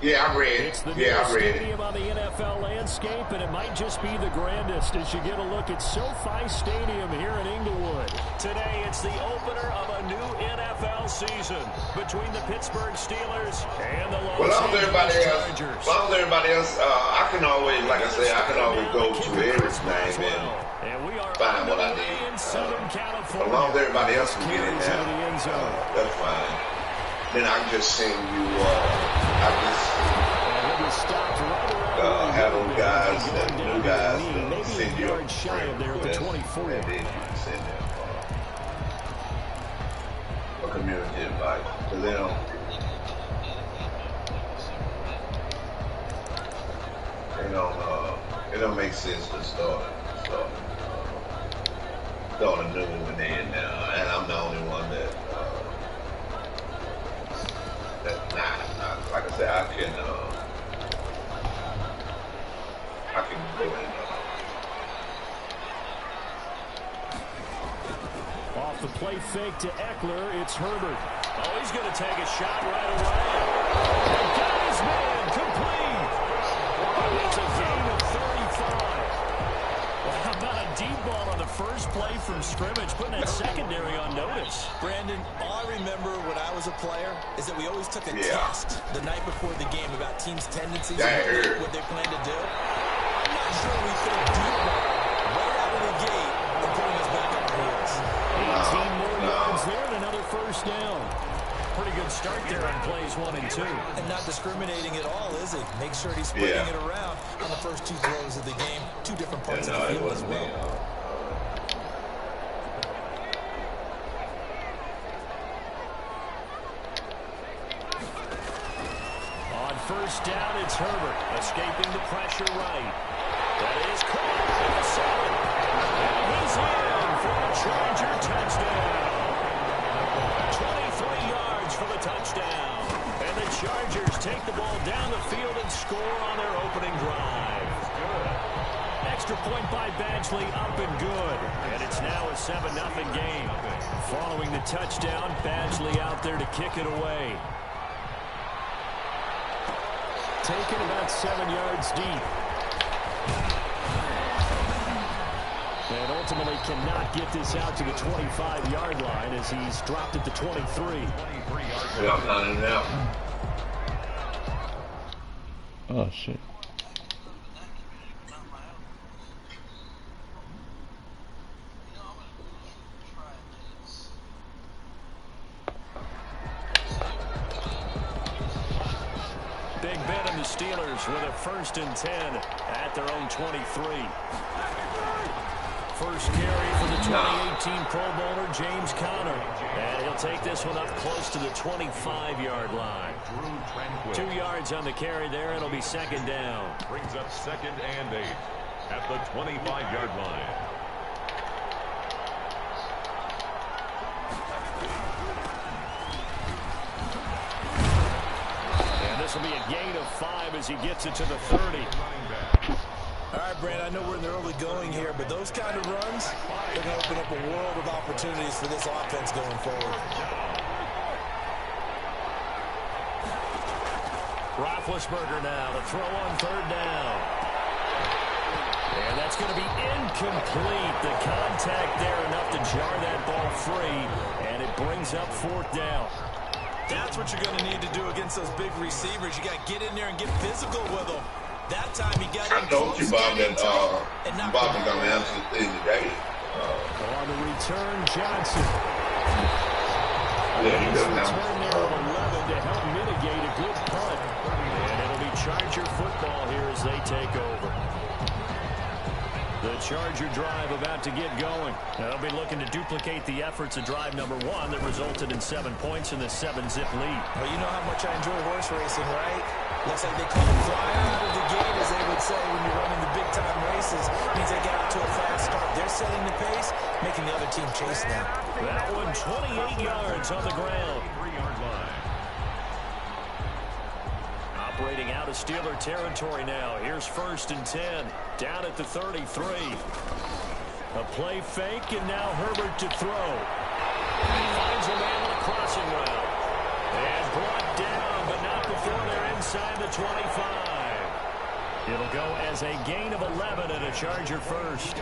Yeah, I read It's the Yeah, I read stadium on the NFL landscape, and it might just be the grandest as you get a look at SoFi Stadium here in Inglewood. Today, it's the opener of a new NFL season between the Pittsburgh Steelers and the Los Angeles Chargers. Well, everybody else, I can always, like I say, I can always go to Eric's name and we are find what I need. in Southern California. As long as everybody else can get in there, that's fine. Then I can just send you, have those guys, the new guys, send you a shy of there at the 24. And then you can send them a community invite. Because it don't make sense to start a new one in now. And I'm the only one that like I said, I can go in. Off the play fake to Eckler, it's Herbert. Oh, he's going to take a shot right away. And got his man complete. It's a gain of 35. Well, how about a deep ball on the first play from scrimmage, putting that secondary on notice. Brandon, all I remember when I was a player is that we always took a test the night before the game about teams' tendencies and what they plan to do. I'm not sure we could have deep ball right out of the gate and putting us back on the heels. 18 more yards there and another first down. Pretty good start there on plays 1 and 2. And not discriminating at all, is he? Make sure he's spreading it around on the first 2 throws of the game. 2 different parts of the field as well. On first down, it's Herbert escaping the pressure right. That is caught at the 7. And he's in for a Charger touchdown. 23 yards for the touchdown. And the Chargers take the ball down the field and score on their opening drive. Extra point by Badgley, up and good. And it's now a 7-0 game. Following the touchdown, Badgley out there to kick it away. Taken about 7 yards deep. And ultimately cannot get this out to the 25-yard line as he's dropped at the 23. Yeah, I'm not in now. Oh, shit. Big Ben and the Steelers with a 1st and 10 at their own 23. First carry for the 2018 Pro Bowler, James Conner. And he'll take this one up close to the 25-yard line. 2 yards on the carry there. It'll be 2nd down. Brings up 2nd and 8 at the 25-yard line. This will be a gain of 5 as he gets it to the 30. All right, Brand, I know we're in the early going here, but those kind of runs, they're going to open up a world of opportunities for this offense going forward. Roethlisberger now to throw on 3rd down. And that's going to be incomplete. The contact there enough to jar that ball free, and it brings up 4th down. That's what you're going to need to do against those big receivers. You got to get in there and get physical with them. That time he got in close. I told you, Bob, that Bob was going to answer the thing today. On the return, Johnson. Yeah, he doesn't return there at 11 to help mitigate a good punt. And it'll be Charger football here as they take over. The Charger drive about to get going. They'll be looking to duplicate the efforts of drive number 1 that resulted in 7 points in the 7-zip lead. Well, you know how much I enjoy horse racing, right? Looks like they call it flying out of the gate, as they would say when you're running the big-time races. Means they get out to a fast start. They're setting the pace, making the other team chase them. That one 28 yards on the ground. 3-yard line. Operating out of Steeler territory now. Here's 1st and 10. Down at the 33. A play fake, and now Herbert to throw. He finds a man on a crossing route. And brought down, but not before they're inside inside the 25. It'll go as a gain of 11 and a Charger first.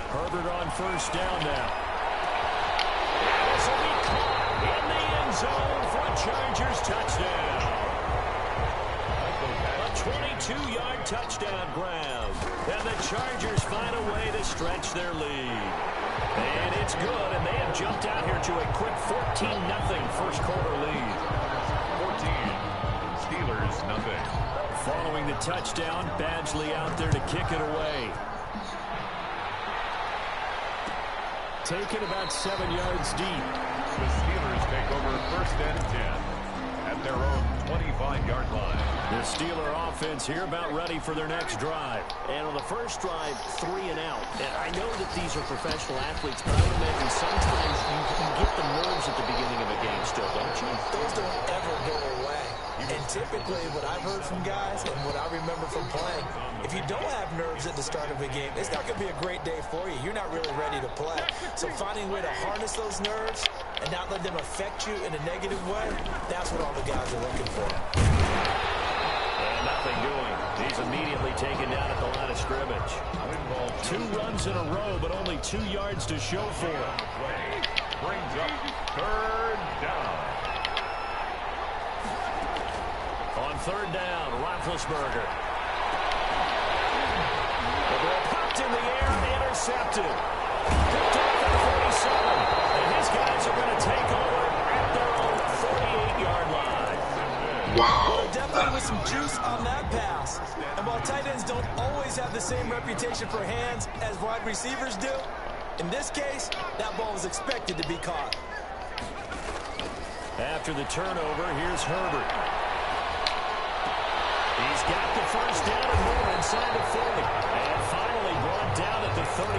Herbert on first down now. This will be caught in the end zone for a Chargers touchdown. A 22-yard touchdown grab. And the Chargers find a way to stretch their lead. And it's good, and they have jumped out here to a quick 14-0 first quarter lead. 14, Steelers nothing. Following the touchdown, Badgley out there to kick it away. Taken about 7 yards deep. The Steelers take over first and 10 at their own 25-yard line. The Steeler offense here about ready for their next drive. And on the first drive, 3 and out. And I know that these are professional athletes, but I would imagine sometimes you get the nerves at the beginning of a game still, don't you? Those don't ever go away. And typically what I've heard from guys and what I remember from playing, if you don't have nerves at the start of a game, it's not going to be a great day for you. You're not really ready to play. So finding a way to harness those nerves and not let them affect you in a negative way, that's what all the guys are looking for. And nothing doing. He's immediately taken down at the line of scrimmage. 2 runs in a row, but only 2 yards to show for it. Brings up third down. On third down, Roethlisberger. The ball popped in the air, intercepted. Picked off at 47. And his guys are going to take over at their own 48-yard line. Wow. Definitely with some juice on that pass. And while tight ends don't always have the same reputation for hands as wide receivers do, in this case, that ball was expected to be caught. After the turnover, here's Herbert. He's got the first down and more inside the 40. And finally brought down at the 38.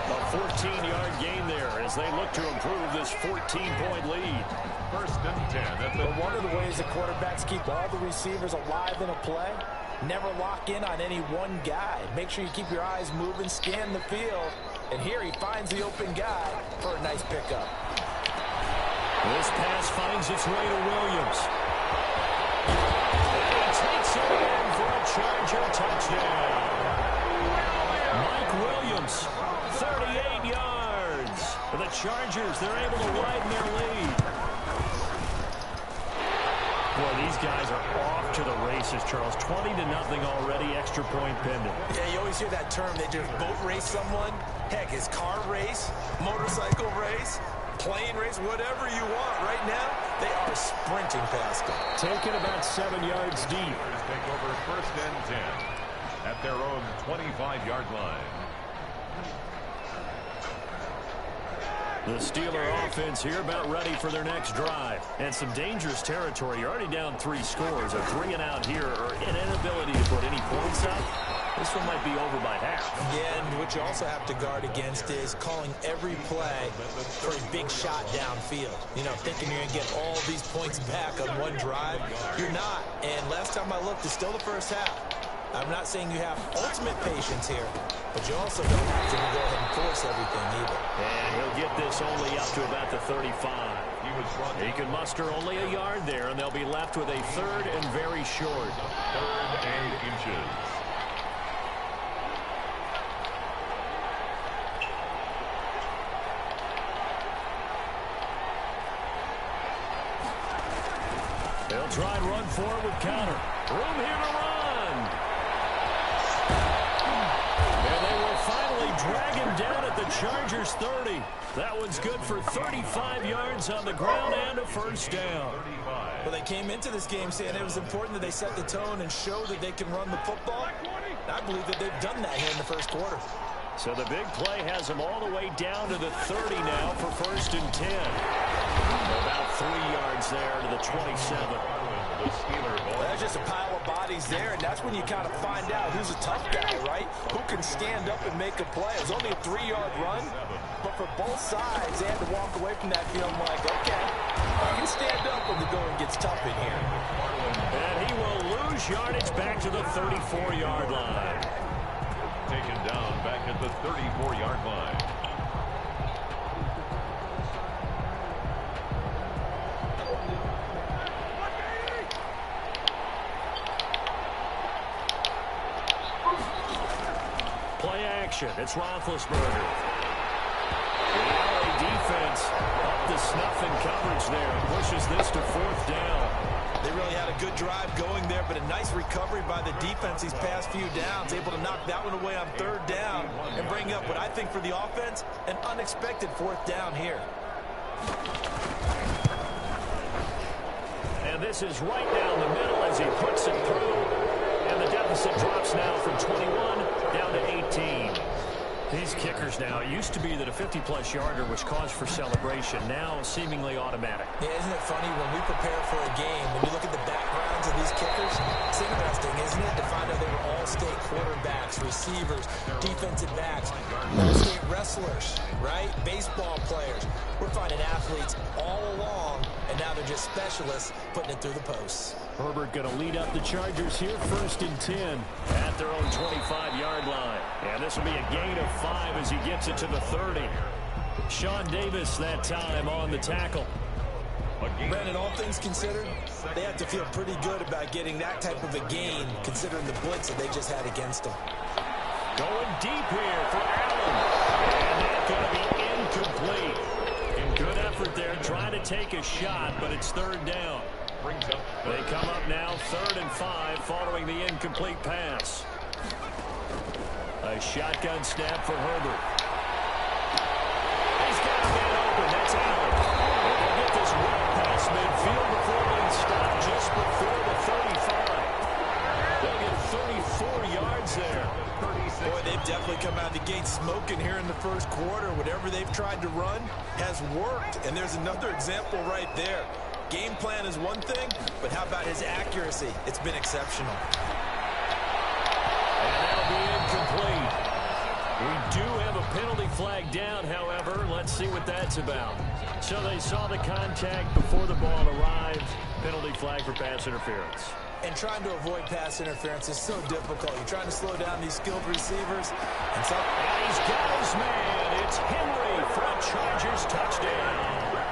A 14-yard gain there as they look to improve this 14-point lead. First and 10 But one of the ways the quarterbacks keep all the receivers alive in a play, never lock in on any one guy. Make sure you keep your eyes moving, scan the field. And here he finds the open guy for a nice pickup. This pass finds its way to Williams. And he takes it in for a Charger touchdown. Mike Williams, 38 yards. For the Chargers, they're able to widen their lead. Boy, these guys are off to the races, Charles. 20-0 already, extra point pending. Yeah, you always hear that term. They just boat race someone. Heck, it's car race, motorcycle race, plane race, whatever you want. Right now, they are sprinting past them. Taken about 7 yards deep. Take over first and 10 at their own 25-yard line. The Steeler offense here about ready for their next drive. And some dangerous territory. You're already down 3 scores. A 3 and out here or an inability to put any points up. This one might be over by half. Yeah, and what you also have to guard against is calling every play for a big shot downfield. You know, thinking you're going to get all these points back on one drive. You're not. And last time I looked, it's still the first half. I'm not saying you have ultimate patience here, but you also don't have to go ahead and force everything either. And he'll get this only up to about the 35. He can muster only a yard there, and they'll be left with a third and very short. 3rd and inches. They'll try and run forward with counter. Room here to run. And they will finally drag him down at the Chargers 30. That one's good for 35 yards on the ground and a first down. Well, they came into this game saying it was important that they set the tone and show that they can run the football. I believe that they've done that here in the first quarter. So the big play has them all the way down to the 30 now for first and 10. About 3 yards there to the 27. There's just a pile of bodies there, and that's when you kind of find out who's a tough guy, right? Who can stand up and make a play. It was only a 3-yard run, but for both sides, they had to walk away from that feeling like, okay, I can stand up when the going gets tough in here. And he will lose yardage back to the 34-yard line. Taken down back at the 34-yard line. action. It's Roethlisberger. The LA defense up to snuff in coverage there. Pushes this to 4th down. They really had a good drive going there, but a nice recovery by the defense these past few downs, able to knock that one away on 3rd down and bring up what I think for the offense, an unexpected 4th down here. And this is right down the middle as he puts it through. And the deficit drops now from 21 down to 18. These kickers now, it used to be that a 50-plus yarder was cause for celebration. Now seemingly automatic. Yeah, isn't it funny when we prepare for a game, when you look at the backgrounds of these kickers, it's interesting, isn't it, to find out they were all-state quarterbacks, receivers, defensive backs, all-state wrestlers, right? Baseball players. We're finding athletes all along, and now they're just specialists putting it through the posts. Herbert going to lead up the Chargers here, 1st and 10 at their own 25-yard line. And this will be a gain of 5 as he gets it to the 30. Sean Davis that time on the tackle. Brandon, all things considered, they have to feel pretty good about getting that type of a gain, considering the blitz that they just had against them. Going deep here for Allen. And that's going to be incomplete. And good effort there, trying to take a shot, but it's 3rd down. They come up now 3rd and 5 following the incomplete pass. A shotgun snap for Herbert. He's got a man open. That's Allen. They'll get this right past midfield before being stopped just before the 35. They'll get 34 yards there. Boy, they've definitely come out of the gate smoking here in the 1st quarter. Whatever they've tried to run has worked. And there's another example right there. Game plan is one thing, but how about his accuracy? It's been exceptional. And that'll be incomplete. We do have a penalty flag down, however. Let's see what that's about. So they saw the contact before the ball arrived. Penalty flag for pass interference. And trying to avoid pass interference is so difficult. You're trying to slow down these skilled receivers. And he's got his man. It's Henry for a Chargers touchdown.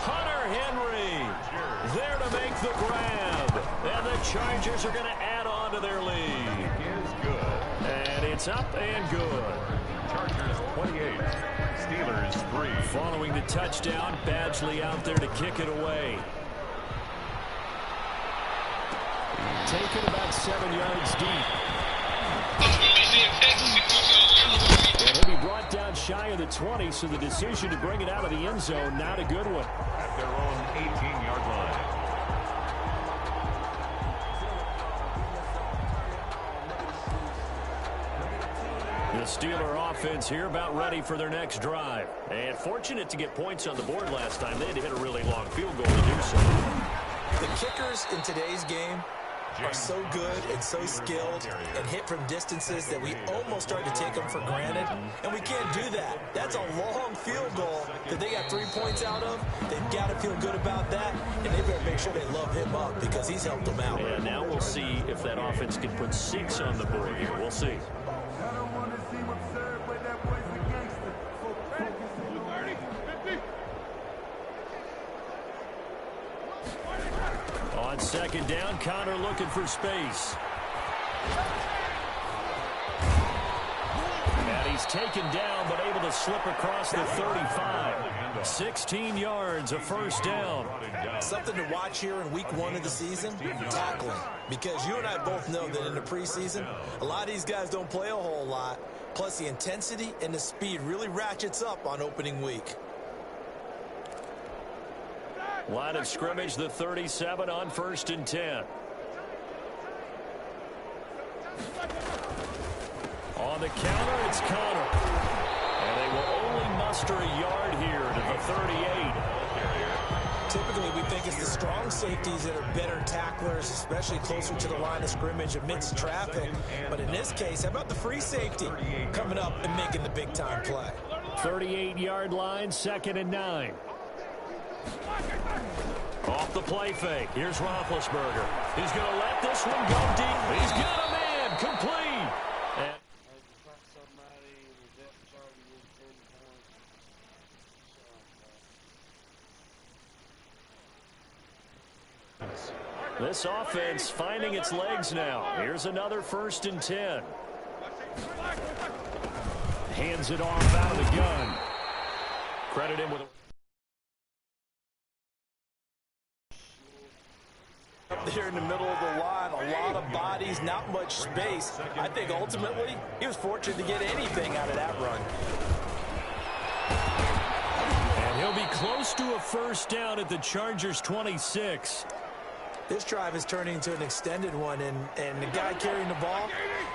Hunter Henry there to make the grab. And the Chargers are going to add on to their lead. Is good. And it's up and good. Chargers 28, Steelers 3. Following the touchdown, Badgley out there to kick it away. Taken about 7 yards deep. And he'll be brought down shy of the 20, so the decision to bring it out of the end zone, not a good one. At their own 18-yard line. The Steeler offense here about ready for their next drive. And fortunate to get points on the board last time. They had to hit a really long field goal to do so. The kickers in today's game are so good and so skilled and hit from distances that we almost start to take them for granted, and we can't do that. That's a long field goal that they got 3 points out of. They've got to feel good about that, and they better make sure they love him up because he's helped them out. And now we'll see if that offense can put 6 on the board here. We'll see. On 2nd down, Connor looking for space. And he's taken down, but able to slip across the 35. 16 yards, a 1st down. Something to watch here in week 1 of the season, tackling. Because you and I both know that in the preseason, a lot of these guys don't play a whole lot. Plus, the intensity and the speed really ratchets up on opening week. Line of scrimmage, the 37 on 1st and 10. On the counter, it's Connor. And they will only muster a yard here to the 38. Typically, we think it's the strong safeties that are better tacklers, especially closer to the line of scrimmage amidst traffic. But in this case, how about the free safety coming up and making the big-time play? 38-yard line, 2nd and 9. Off the play fake. Here's Roethlisberger. He's going to let this one go deep. He's got a man complete. This offense finding its legs now. Here's another 1st and 10. Hands it off out of the gun. Credit him with up there in the middle of the line, a lot of bodies, not much space. I think ultimately he was fortunate to get anything out of that run. And he'll be close to a first down at the Chargers' 26. This drive is turning into an extended one, and the guy carrying the ball,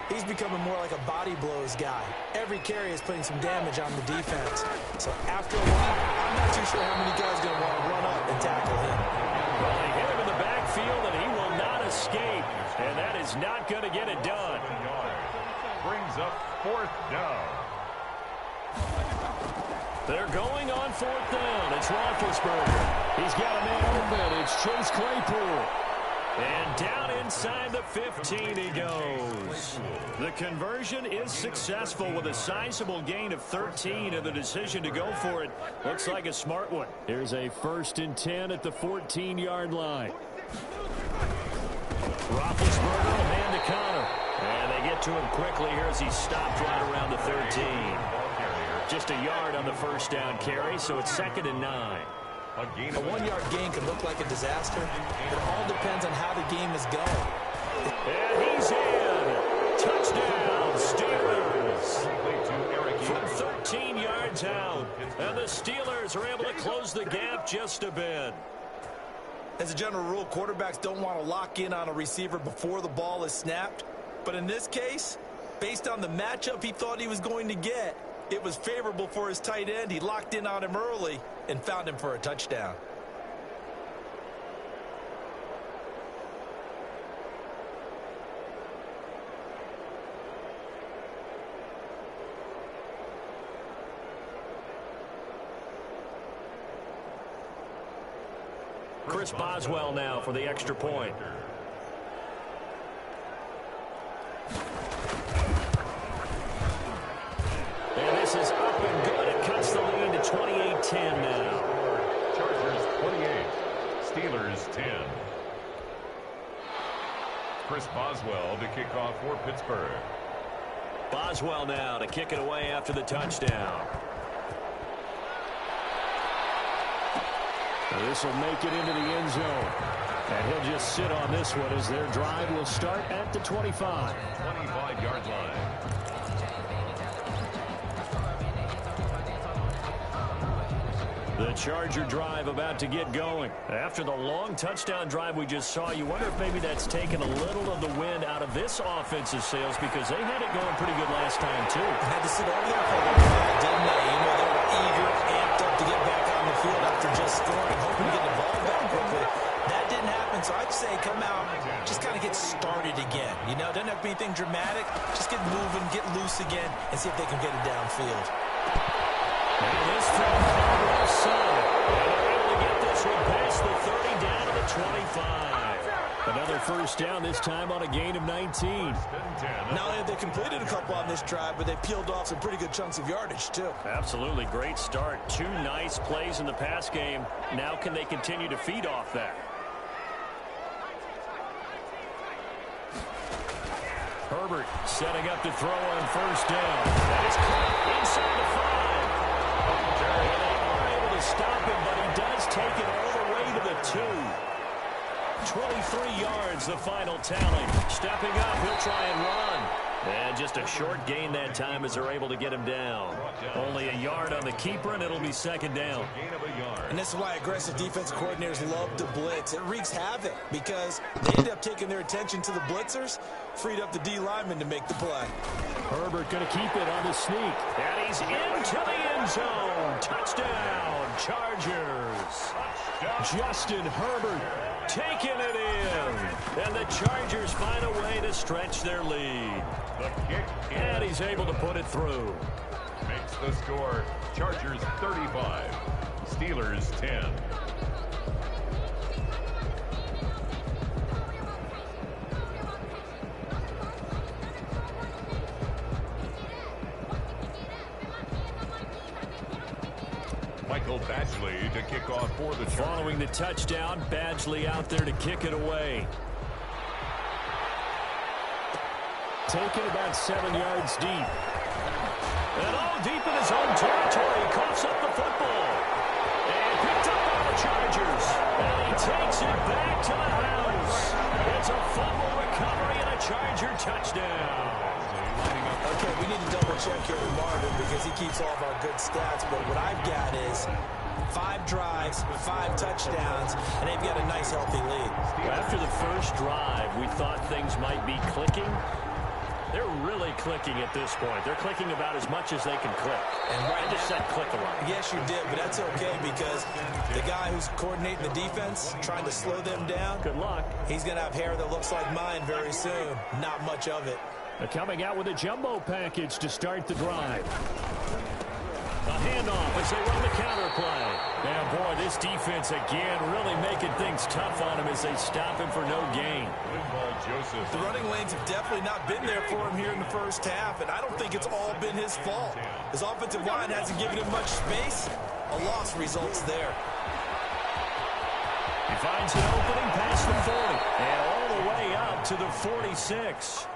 he's becoming more like a body blows guy. Every carry is putting some damage on the defense. So after a while, I'm not too sure how many guys are going to want to run up and tackle him. Well, they hit him in the backfield, and he will not escape. And that is not going to get it done. Brings up fourth down. They're going on fourth down. It's Roethlisberger. He's got a man open. It's Chase Claypool. And down inside the 15 he goes. The conversion is successful with a sizable gain of 13, and the decision to go for it looks like a smart one. Here's a 1st and 10 at the 14-yard line. Roethlisberger will hand to Connor. And they get to him quickly here as he's stopped right around the 13. Just a yard on the first down carry, so it's 2nd and 9. A 1-yard gain can look like a disaster. It all depends on how the game is going. And he's in. Touchdown, Steelers. From 13 yards out. And the Steelers are able to close the gap just a bit. As a general rule, quarterbacks don't want to lock in on a receiver before the ball is snapped. But in this case, based on the matchup he thought he was going to get, it was favorable for his tight end. He locked in on him early and found him for a touchdown. Chris Boswell now for the extra point. And this is up and good. It cuts the lead to 28-10 now. Chargers 28, Steelers 10. Chris Boswell to kick off for Pittsburgh. Boswell now to kick it away after the touchdown. This will make it into the end zone. And he'll just sit on this one as their drive will start at the 25. 25-yard line. The Charger drive about to get going. After the long touchdown drive we just saw, you wonder if maybe that's taken a little of the wind out of this offensive sails, because they had it going pretty good last time, too. Had to sit on the offense, didn't they? You know, they were eager, amped up to get back on the field after just scoring, hoping to get the ball back quickly. That didn't happen, so I'd say come out, just kind of get started again. You know, doesn't have to be anything dramatic. Just get moving, get loose again, and see if they can get it downfield. And this from the left side. And they're able to get this one past the 30 down to the 25. Another first down, this time on a gain of 19. Not only have they completed a couple on this drive, but they peeled off some pretty good chunks of yardage, too. Absolutely. Great start. 2 nice plays in the pass game. Now can they continue to feed off that? Herbert setting up to throw on first down. That is caught inside the 5. And they are able to stop him, but he does take it all the way to the 2. 23 yards, the final tally. Stepping up, he'll try and run. And just a short gain that time as they're able to get him down. Only a yard on the keeper, and it'll be 2nd down. And this is why aggressive defensive coordinators love to blitz. It wreaks havoc because they end up taking their attention to the blitzers, freed up the D lineman to make the play. Herbert going to keep it on the sneak. And he's into the end zone. Touchdown, Chargers. Justin Herbert taking it in. And the Chargers find a way to stretch their lead. The kick, and he's able to put it through. Makes the score Chargers 35, Steelers 10. Michael Badgley to kick off for the Chargers. Following the touchdown, Badgley out there to kick it away. taken about 7 yards deep. And all deep in his own territory, he coughs up the football. And picked up by the Chargers. And he takes it back to the house. It's a fumble recovery and a Charger touchdown. Okay, we need to double-check here with Marvin because he keeps all of our good stats. But what I've got is 5 drives, 5 touchdowns, and they've got a nice, healthy lead. Well, after the first drive, we thought things might be clicking. They're really clicking at this point. They're clicking about as much as they can click. And right I just said click a lot. Yes, you did, but that's okay because the guy who's coordinating the defense, trying to slow them down, Good luck. he's going to have hair that looks like mine very soon. Not much of it. They're coming out with a jumbo package to start the drive. A handoff as they run the counter play. And boy, this defense again really making things tough on him as they stop him for no gain. The running lanes have definitely not been there for him here in the first half, and I don't think it's all been his fault. His offensive line hasn't given him much space. A loss results there. He finds an opening past the 40 and all the way up to the 46.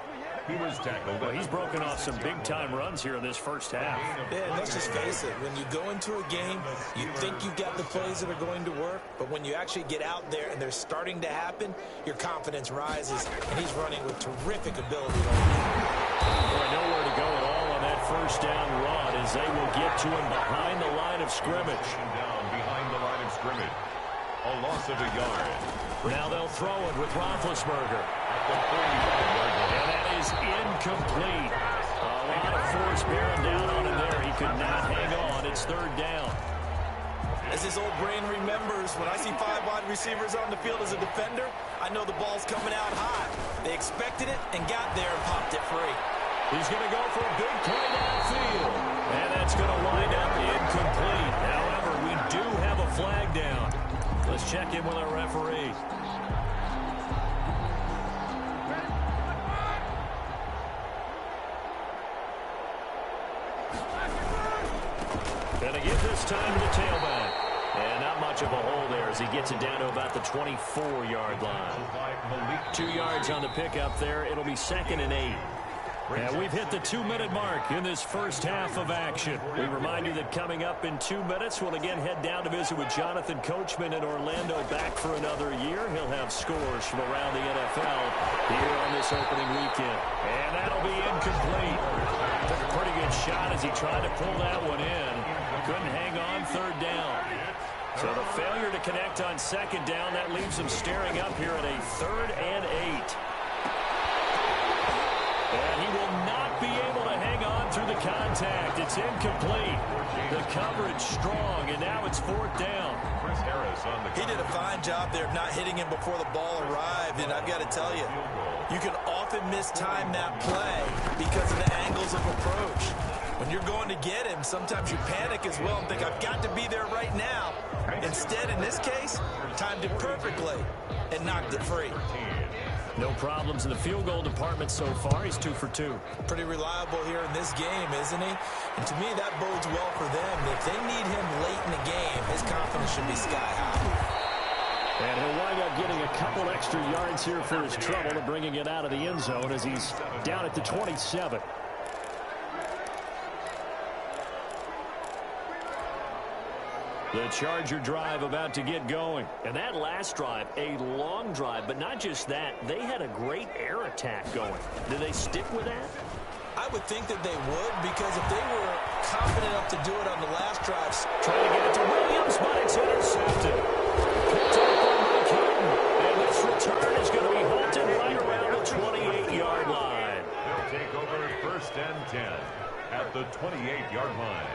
He was tackled. Well, he's broken off some big-time runs here in this first half. Yeah, let's just face it. When you go into a game, you think you've got the plays that are going to work, but when you actually get out there and they're starting to happen, your confidence rises, and he's running with terrific ability right now. Boy, nowhere to go at all on that first down run as they will get to him behind the line of scrimmage. Down behind the line of scrimmage. A loss of a yard. Now they'll throw it with Roethlisberger. And that is incomplete. A lot of force bearing down on him there. He could not hang on. It's third down. As his old brain remembers, when I see 5 wide receivers on the field as a defender, I know the ball's coming out high. They expected it and got there and popped it free. He's going to go for a big play downfield. And that's going to wind up incomplete. However, we do have a flag down. Let's check in with our referee. Gonna give this time to the tailback. And not much of a hole there as he gets it down to about the 24-yard line. 2 yards on the pickup there. It'll be 2nd and 8. And we've hit the 2-minute mark in this first half of action. We remind you that coming up in 2 minutes, we'll again head down to visit with Jonathan Coachman in Orlando, back for another year. He'll have scores from around the NFL here on this opening weekend. And that'll be incomplete. Took a pretty good shot as he tried to pull that one in. Couldn't hang on, third down. So the failure to connect on 2nd down, that leaves him staring up here at a 3rd and 8. And he will not be able to hang on through the contact. It's incomplete. The coverage strong, and now it's 4th down. He did a fine job there of not hitting him before the ball arrived, and I've got to tell you, you can often mistime that play because of the angles of approach. When you're going to get him, sometimes you panic as well and think, I've got to be there right now. Instead, in this case, timed it perfectly and knocked it free. No problems in the field goal department so far. He's 2 for 2. Pretty reliable here in this game, isn't he? And to me, that bodes well for them. If they need him late in the game, his confidence should be sky high. And he'll wind up getting a couple extra yards here for his trouble and bringing it out of the end zone as he's down at the 27. The Charger drive about to get going. And that last drive, a long drive, but not just that. They had a great air attack going. Do they stick with that? I would think that they would, because if they were confident enough to do it on the last drive. Trying to get it to Williams, but it's intercepted. Picked up by Mike Hilton. And this return is going to be halted right around the 28-yard line. They'll take over 1st and 10 at the 28-yard line.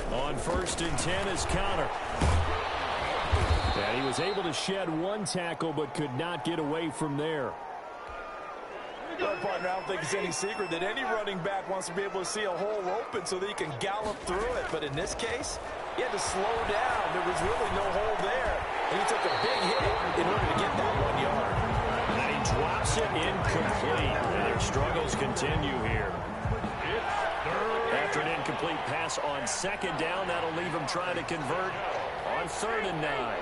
On 1st and 10 is counter. And he was able to shed 1 tackle but could not get away from there. Well, partner, I don't think it's any secret that any running back wants to be able to see a hole open so that he can gallop through it. But in this case, he had to slow down. There was really no hole there. And he took a big hit in order to get that 1 yard. And he drops it incomplete. And their struggles continue here. It's After an incomplete pass on 2nd down, that'll leave him trying to convert on 3rd and 9.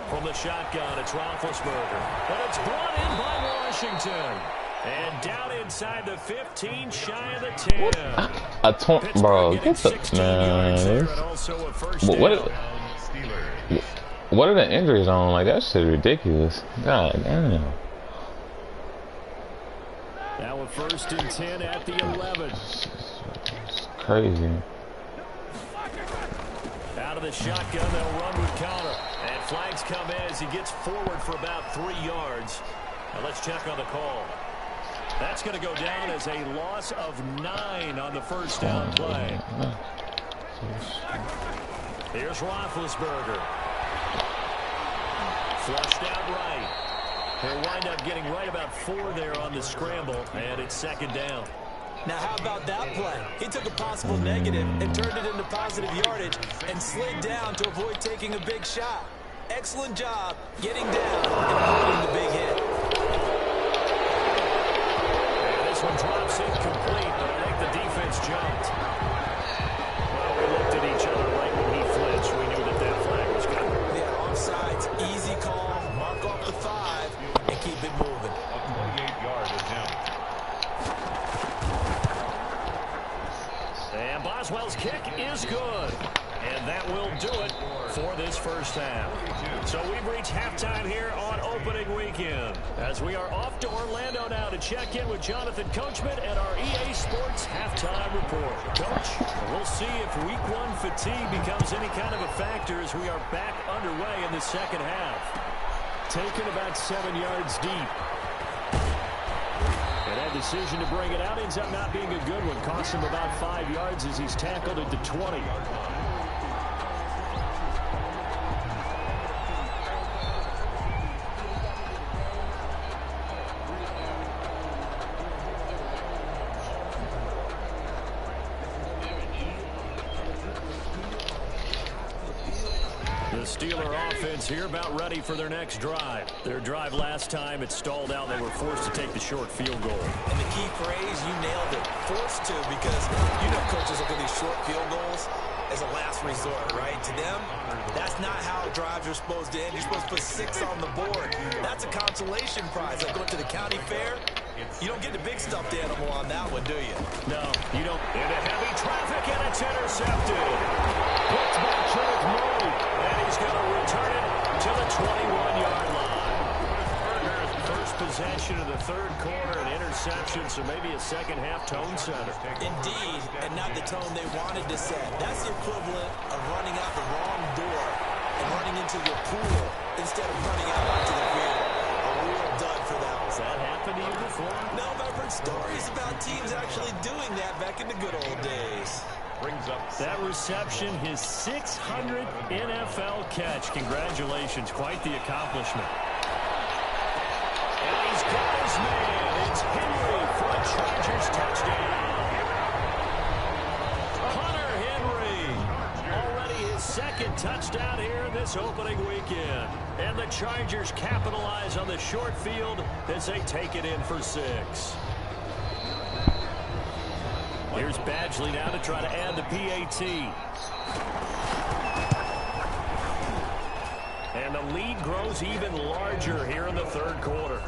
From the shotgun, it's Roethlisberger. But it's brought in by Washington. And down inside the 15, shy of the 10. Bro, get the man. What are the injuries on? Like, that shit ridiculous. God damn. Now a 1st and 10 at the 11. It's crazy. Out of the shotgun, they'll run with counter. And flags come in as he gets forward for about 3 yards. Now let's check on the call. That's going to go down as a loss of 9 on the 1st down play. Here's Roethlisberger. Flushed out right. He'll wind up getting right about 4 there on the scramble, and it's 2nd down. Now, how about that play? He took a possible negative and turned it into positive yardage and slid down to avoid taking a big shot. Excellent job getting down and avoiding the big hit. And this one drops incomplete, but I think the defense jumped. Well, we looked at each other right when he flinched. We knew that that flag was coming. Yeah, offsides, easy call, mark off the 5, and keep it moving. A 28-yard attempt. And Boswell's kick is good. And that will do it for this 1st half. So we've reached halftime here on opening weekend. As we are off to Orlando now to check in with Jonathan Coachman and our EA Sports halftime report. Coach, we'll see if week 1 fatigue becomes any kind of a factor as we are back underway in the 2nd half. Taken about 7 yards deep. And that decision to bring it out ends up not being a good one. Cost him about 5 yards as he's tackled at the 20. The Steeler offense here about ready for their next drive. Their drive last time, it stalled out. They were forced to take the short field goal. And the key phrase, you nailed it, forced to, because you know coaches look at these short field goals as a last resort, right? To them, that's not how drives are supposed to end. You're supposed to put 6 on the board. That's a consolation prize. Like going to the county fair, you don't get the big stuffed animal on that one, do you? No, you don't. Into heavy traffic, and it's intercepted. Puts back Kenneth Murray, and he's going to return it to the 21-yard line. First possession of the 3rd quarter, an interception, so maybe a 2nd half tone setter. Indeed, and not the tone they wanted to set. That's the equivalent of running out the wrong door and running into your pool instead of running out onto the field. A real dud for that one. Has that happened to you before? No, but I've heard stories about teams actually doing that back in the good old days. Brings up that reception, his 600th NFL catch. Congratulations, quite the accomplishment. And he's got his man. It's Henry for a Chargers touchdown. Hunter Henry, already his 2nd touchdown here this opening weekend. And the Chargers capitalize on the short field as they take it in for 6. Here's Badgley now to try to add the PAT. And the lead grows even larger here in the 3rd quarter.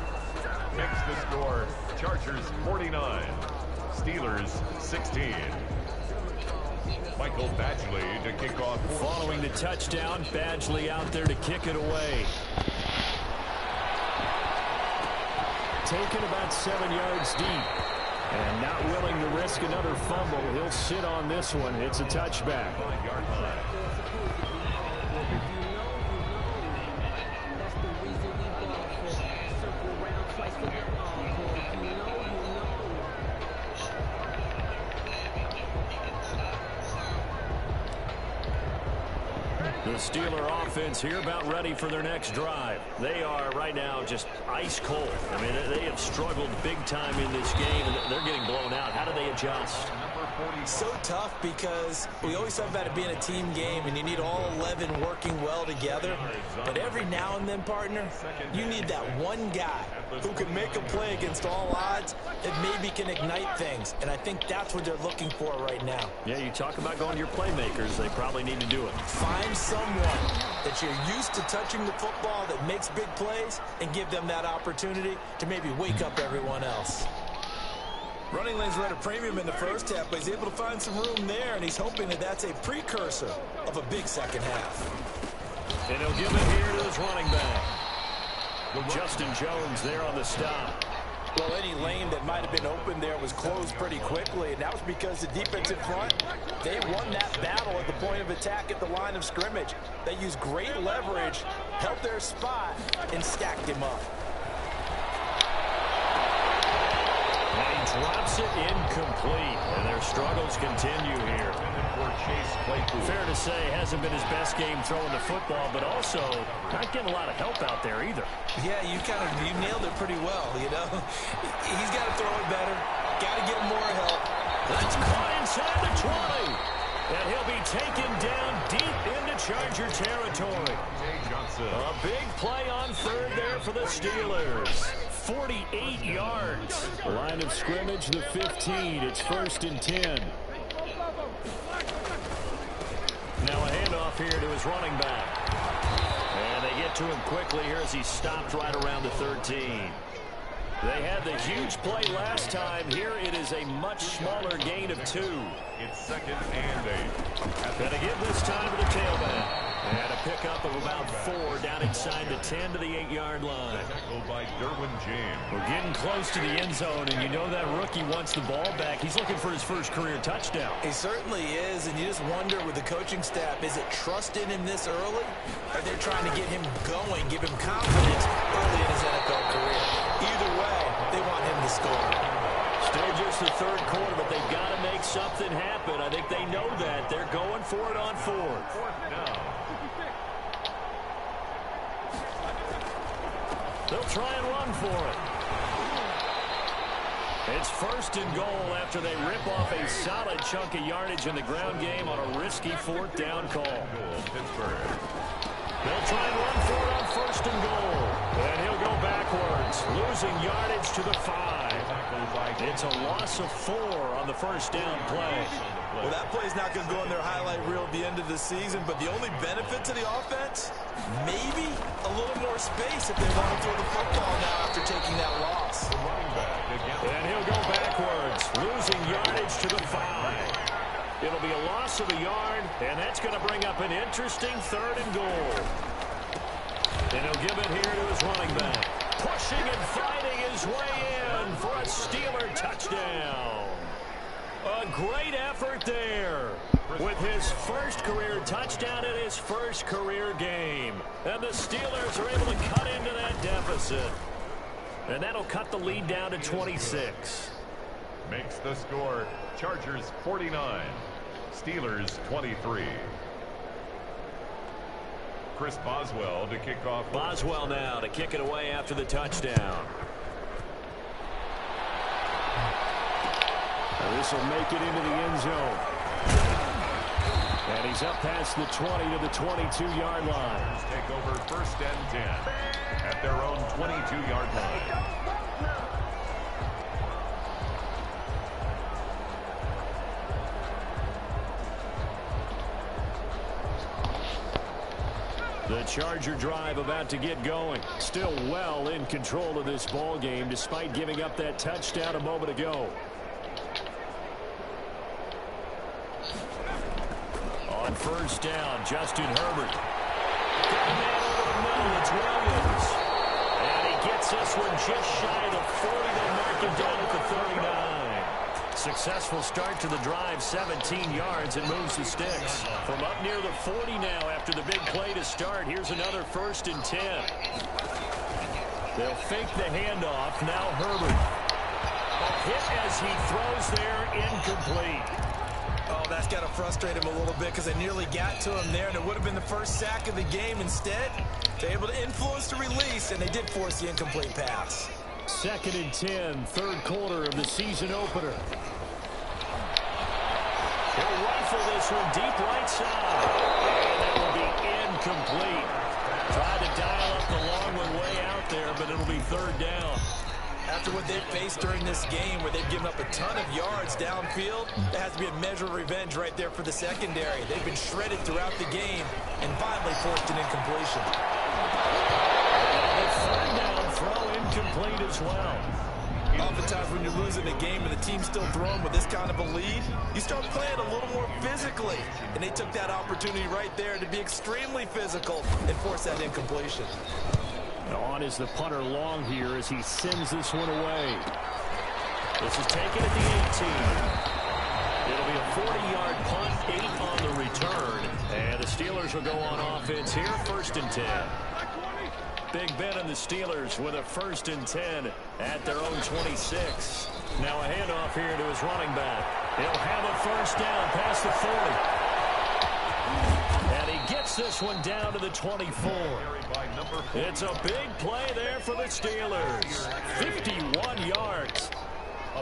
Makes the score Chargers 49, Steelers 16. Michael Badgley to kick off. Following the touchdown, Badgley out there to kick it away. Taken about 7 yards deep. And not willing to risk another fumble. He'll sit on this one. It's a touchback. 5-yard line. The Steeler offense here about ready for their next drive. They are right now just ice cold. I mean, they have struggled big time in this game, and they're getting blown out. How do they adjust? So tough because we always talk about it being a team game and you need all 11 working well together. But every now and then, partner, you need that one guy who can make a play against all odds that maybe can ignite things. And I think that's what they're looking for right now. Yeah, you talk about going to your playmakers. They probably need to do it. Find someone that you're used to touching the football that makes big plays and give them that opportunity to maybe wake up everyone else. Running lanes were at a premium in the first half, but he's able to find some room there, and he's hoping that that's a precursor of a big second half. And he'll give it here to his running back. Justin Jones there on the stop. Well, any lane that might have been open there was closed pretty quickly, and that was because the defensive front, they won that battle at the point of attack at the line of scrimmage. They used great leverage, held their spot, and stacked him up. And he drops it incomplete, and their struggles continue here. Fair to say, hasn't been his best game throwing the football, but also not getting a lot of help out there either. Yeah, you nailed it pretty well, you know. He's got to throw it better, got to get him more help. That's caught inside the 20, and he'll be taken down deep into Charger territory. A big play on third there for the Steelers. 48 yards. Line of scrimmage, the 15. It's 1st and 10. Now a handoff here to his running back. And they get to him quickly here as he stopped right around the 13. They had the huge play last time. Here it is a much smaller gain of 2. It's 2nd and 8. Gonna give this time to the tailback. And a pickup of about 4 down inside the 10 to the 8-yard line. Tackled by Derwin James. We're getting close to the end zone, and you know that rookie wants the ball back. He's looking for his first career touchdown. He certainly is, and you just wonder with the coaching staff, is it trust in him this early? Or are they trying to get him going, give him confidence early in his NFL career? Either way, they want him to score. Still just the 3rd quarter, but they've got to make something happen. I think they know that. They're going for it on 4th. 4th down. They'll try and run for it. It's 1st and goal after they rip off a solid chunk of yardage in the ground game on a risky 4th down call. Pittsburgh. They'll try and run for it on 1st and goal. And he'll go backwards, losing yardage to the 5. It's a loss of 4 on the 1st down play. Well, that play's not going to go in their highlight reel at the end of the season, but the only benefit to the offense, maybe a little more space if they want to throw the football now after taking that loss. And he'll go backwards, losing yardage to the 5. It'll be a loss of a yard, and that's going to bring up an interesting 3rd and goal. And he'll give it here to his running back. Pushing and fighting his way in for a Steeler touchdown. A great effort there with his first career touchdown in his first career game. And the Steelers are able to cut into that deficit. And that'll cut the lead down to 26. Makes the score Chargers 49, Steelers 23. Chris Boswell to kick off. Boswell now to kick it away after the touchdown. This will make it into the end zone. And he's up past the 20 to the 22-yard line. Take over 1st and 10 at their own 22-yard line. The Charger drive about to get going. Still well in control of this ball game despite giving up that touchdown a moment ago. On 1st down, Justin Herbert. Got a man over the middle. It's Williams. And he gets this one just shy of the 40. They'll mark him down at the 39. Successful start to the drive, 17 yards, and moves the sticks. From up near the 40 now after the big play to start. Here's another 1st and 10. They'll fake the handoff. Now Herbert. A hit as he throws there, incomplete. Oh, that's got to frustrate him a little bit because they nearly got to him there, and it would have been the first sack of the game. Instead, they're able to influence the release, and they did force the incomplete pass. 2nd and 10, 3rd quarter of the season opener. He'll rifle this one deep right side. And that will be incomplete. Tried to dial up the long one way out there, but it'll be third down. After what they've faced during this game, where they've given up a ton of yards downfield, there has to be a measure of revenge right there for the secondary. They've been shredded throughout the game and finally forced an incompletion. And third down throw incomplete as well. Oftentimes when you're losing a game and the team's still throwing with this kind of a lead, you start playing a little more physically. And they took that opportunity right there to be extremely physical and force that incompletion. On is the punter long here as he sends this one away. This is taken at the 18. It'll be a 40-yard punt, 8 on the return. And the Steelers will go on offense here, 1st and 10. Big Ben and the Steelers with a 1st and 10 at their own 26. Now a handoff here to his running back. He'll have a 1st down past the 40. And he gets this one down to the 24. It's a big play there for the Steelers. 51 yards.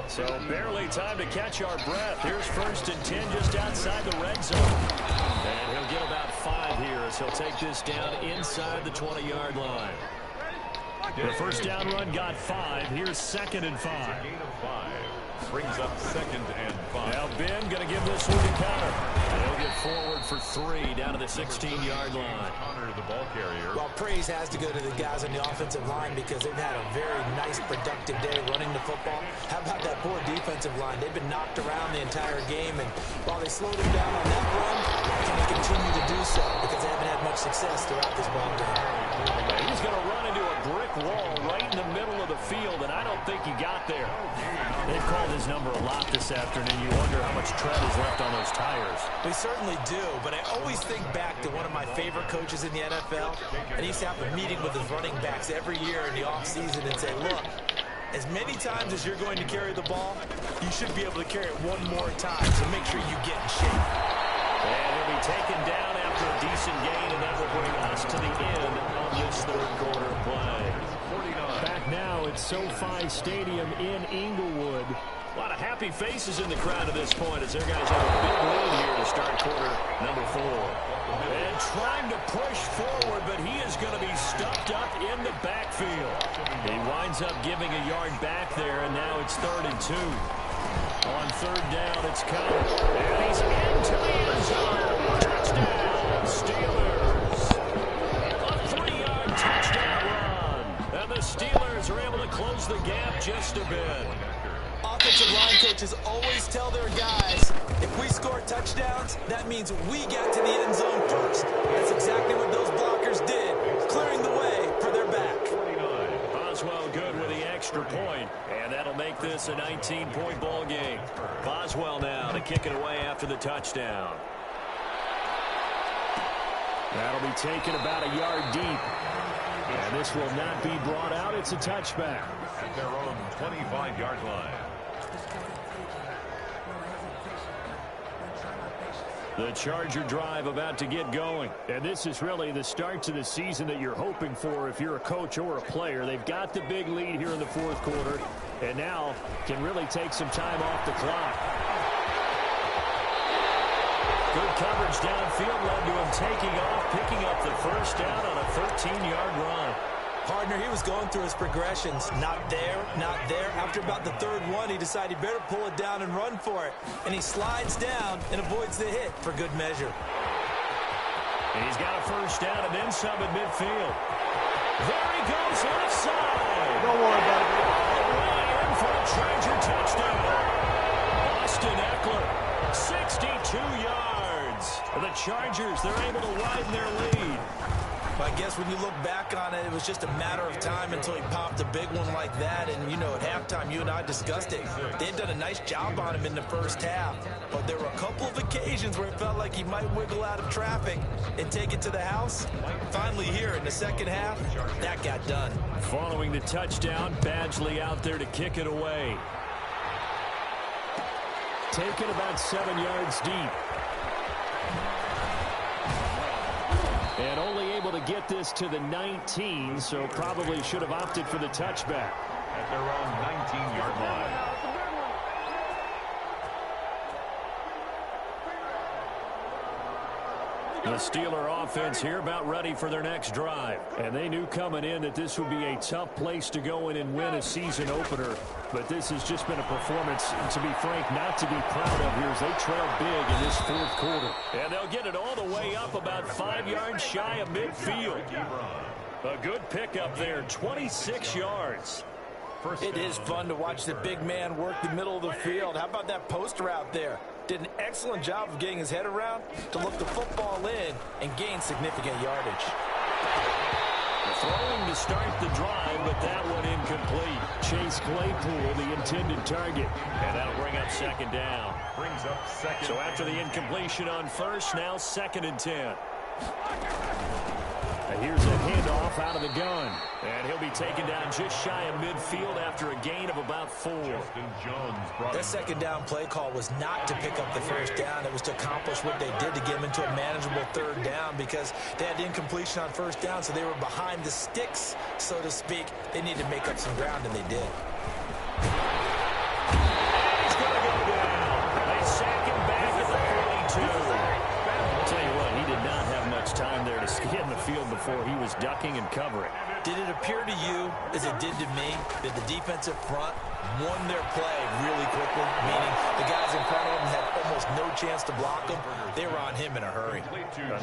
So barely time to catch our breath. Here's 1st and 10 just outside the red zone. And he'll get about 5 here as he'll take this down inside the 20-yard line. The 1st down run got 5. Here's 2nd and 5. Brings up 2nd and 5. Now Ben going to give this one to Connor. He'll get forward for 3 down to the 16-yard line. Connor, the ball carrier. Well, praise has to go to the guys on the offensive line because they've had a very nice, productive day running the football. How about that poor defensive line? They've been knocked around the entire game, and while they slowed them down on that run, can they continue to do so because they haven't had much success throughout this ball game. He's going to run into a brick wall right in the middle of the field, and I don't think he got there. They've called his number a lot this afternoon. You wonder how much tread is left on those tires. They certainly do, but I always think back to one of my favorite coaches in the NFL, and he used to have a meeting with his running backs every year in the offseason and say, look, as many times as you're going to carry the ball, you should be able to carry it one more time, so make sure you get in shape. And he'll be taken down after a decent gain, and that will bring us to the end of this third quarter play. Back now at SoFi Stadium in Inglewood. A lot of happy faces in the crowd at this point as their guys have a big lead here to start quarter number 4. And trying to push forward, but he is going to be stuffed up in the backfield. He winds up giving a yard back there, and now it's 3rd and 2. On 3rd down, it's Connor. And he's into the end zone. Touchdown, Steelers. A 3-yard touchdown run. And the Steelers are able to close the gap just a bit. Offensive line coaches always tell their guys, if we score touchdowns, that means we get to the end zone first. That's exactly what those blockers did, clearing the way for their back. Boswell good with the extra point, and that'll make this a 19-point ball game. Boswell now to kick it away after the touchdown. That'll be taken about a yard deep. And this will not be brought out. It's a touchback. At their own 25-yard line. The Charger drive about to get going. And this is really the start to the season that you're hoping for if you're a coach or a player. They've got the big lead here in the 4th quarter, and now can really take some time off the clock. Good coverage downfield led to him taking off, picking up the 1st down on a 13-yard run. Partner, he was going through his progressions. Not there, not there. After about the 3rd one, he decided he better pull it down and run for it. And he slides down and avoids the hit for good measure. And he's got a 1st down and then some at midfield. There he goes left side. Don't worry about it. Way in for a Charger touchdown. Austin Eckler, 62 yards. The Chargers, they're able to widen their lead. I guess when you look back on it, it was just a matter of time until he popped a big one like that. And, you know, at halftime, you and I discussed it. They had done a nice job on him in the 1st half. But there were a couple of occasions where it felt like he might wiggle out of traffic and take it to the house. Finally here in the 2nd half, that got done. Following the touchdown, Badgley out there to kick it away. Taken about 7 yards deep. And only able to get this to the 19, so probably should have opted for the touchback. At their own 19-yard line. The Steeler offense here about ready for their next drive. And they knew coming in that this would be a tough place to go in and win a season opener. But this has just been a performance, to be frank, not to be proud of here as they trail big in this fourth quarter. And they'll get it all the way up about 5 yards shy of midfield. A good pickup there, 26 yards. It is fun to watch the big man work the middle of the field. How about that post route there? Did an excellent job of getting his head around to look the football in and gain significant yardage. Throwing to start the drive, but that one incomplete. Chase Claypool, the intended target. And that'll bring up second down. Brings up second. So after the incompletion on first, now 2nd and 10. And here's a handoff out of the gun. And he'll be taken down just shy of midfield after a gain of about 4. That second down play call was not to pick up the first down. It was to accomplish what they did to get them into a manageable third down because they had incompletion on first down, so they were behind the sticks, so to speak. They needed to make up some ground, and they did. He's going to go down. They sack him back at the 42. I'll tell you what, he did not have much time there to get in the field before he was ducking and covering. Did it appear to you, as it did to me, that the defensive front won their play really quickly, meaning the guys in front of them had almost no chance to block them? They were on him in a hurry.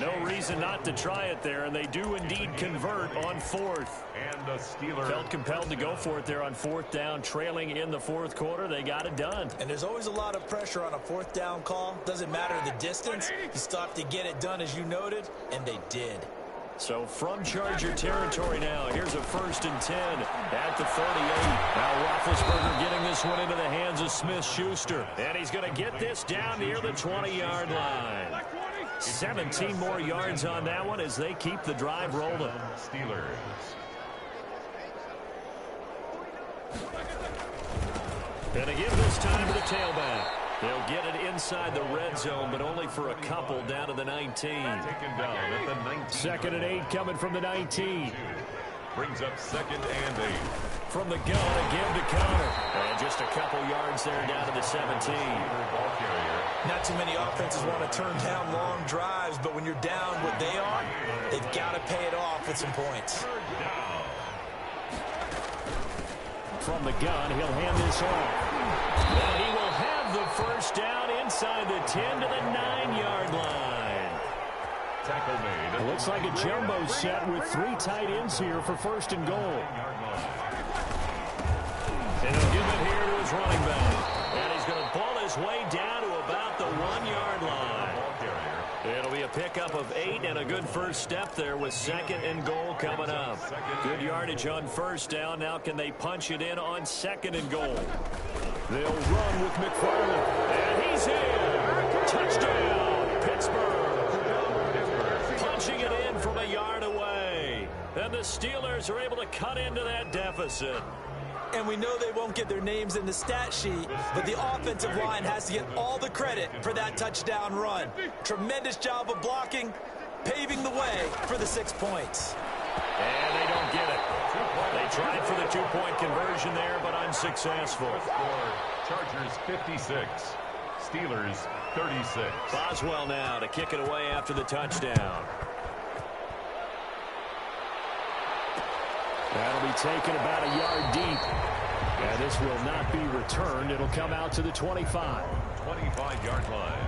No reason not to try it there, and they do indeed convert on 4th. And the Steelers felt compelled to go for it there on 4th down, trailing in the 4th quarter. They got it done. And there's always a lot of pressure on a 4th down call. Doesn't matter the distance. You still have to get it done, as you noted, and they did. So from Charger territory now, here's a 1st and 10 at the 38. Now Roethlisberger getting this one into the hands of Smith-Schuster. And he's going to get this down near the 20-yard line. 17 more yards on that one as they keep the drive rolling. Steelers. And again this time to the tailback. They'll get it inside the red zone, but only for a couple down to the 19. Taken down at the 19. 2nd and 8 coming from the 19. Brings up 2nd and 8. From the gun again to counter. And just a couple yards there down to the 17. Not too many offenses want to turn down long drives, but when you're down what they are, they've got to pay it off with some points. From the gun, he'll hand this off. And he will have the first down inside the 10 to the 9-yard line. Tackle made. It looks like a jumbo set with 3 tight ends here for 1st and goal. And he'll give it here to his running back. And he's going to pull his way down to about the 1-yard line. It'll be a pickup of 8 and a good first step there with 2nd and goal coming up. Good yardage on 1st down. Now can they punch it in on 2nd and goal? They'll run with McFarland. And he's in. Touchdown, Pittsburgh. Punching it in from a yard away. And the Steelers are able to cut into that deficit. And we know they won't get their names in the stat sheet, but the offensive line has to get all the credit for that touchdown run. Tremendous job of blocking, paving the way for the 6 points. And they don't get it. They tried for the 2-point conversion there, but unsuccessful. Chargers 56, Steelers 36. Boswell now to kick it away after the touchdown. That'll be taken about a yard deep. And this will not be returned. It'll come out to the 25. 25-yard line.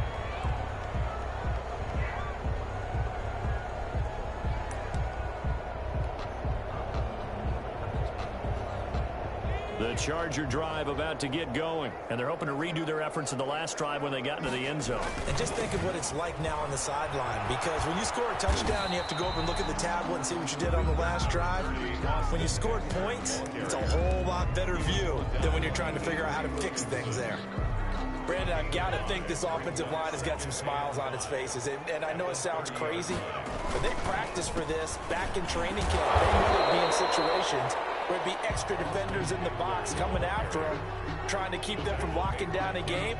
The Charger drive about to get going. And they're hoping to redo their efforts in the last drive when they got into the end zone. And just think of what it's like now on the sideline. Because when you score a touchdown, you have to go over and look at the tablet and see what you did on the last drive. When you scored points, it's a whole lot better view than when you're trying to figure out how to fix things there. Brandon, I've got to think this offensive line has got some smiles on its faces. And I know it sounds crazy, but they practiced for this back in training camp. They knew they'd be in situations where it'd be extra defenders in the box coming after them, trying to keep them from locking down a game.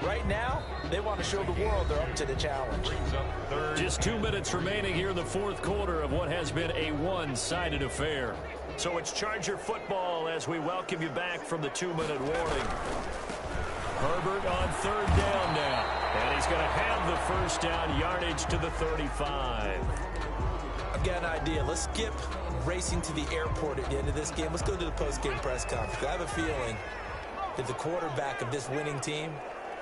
Right now, they want to show the world they're up to the challenge. Just 2 minutes remaining here in the fourth quarter of what has been a one-sided affair. So it's Charger football as we welcome you back from the 2-minute warning. Herbert on third down now. And he's going to have the first down, yardage to the 35. I've got an idea. Let's skip racing to the airport at the end of this game. Let's go to the post-game press conference. I have a feeling that the quarterback of this winning team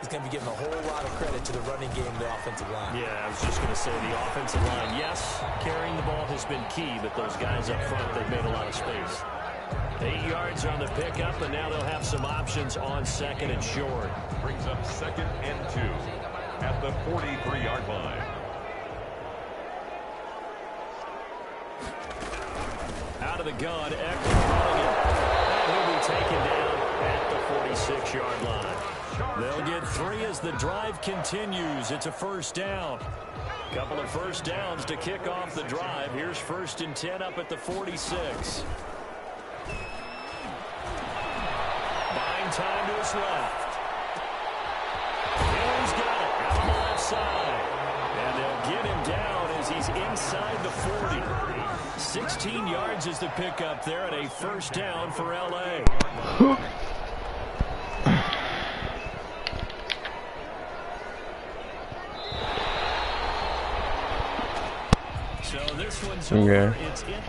is going to be giving a whole lot of credit to the running game and the offensive line. Yeah, I was just going to say the offensive line, yes, carrying the ball has been key, but those guys up front, they've made a lot of space. 8 yards on the pickup, and now they'll have some options on second and short. Brings up 2nd and 2 at the 43-yard line. Out of the gun, Eckler running it. And he'll be taken down at the 46-yard line. They'll get 3 as the drive continues. It's a first down. Couple of first downs to kick off the drive. Here's 1st and 10 up at the 46. Buying time to his left. And he's got it out on the left side. And they'll get him down as he's inside the 40. 16 yards is the pickup there at a first down for L.A. So this one's over. It's in.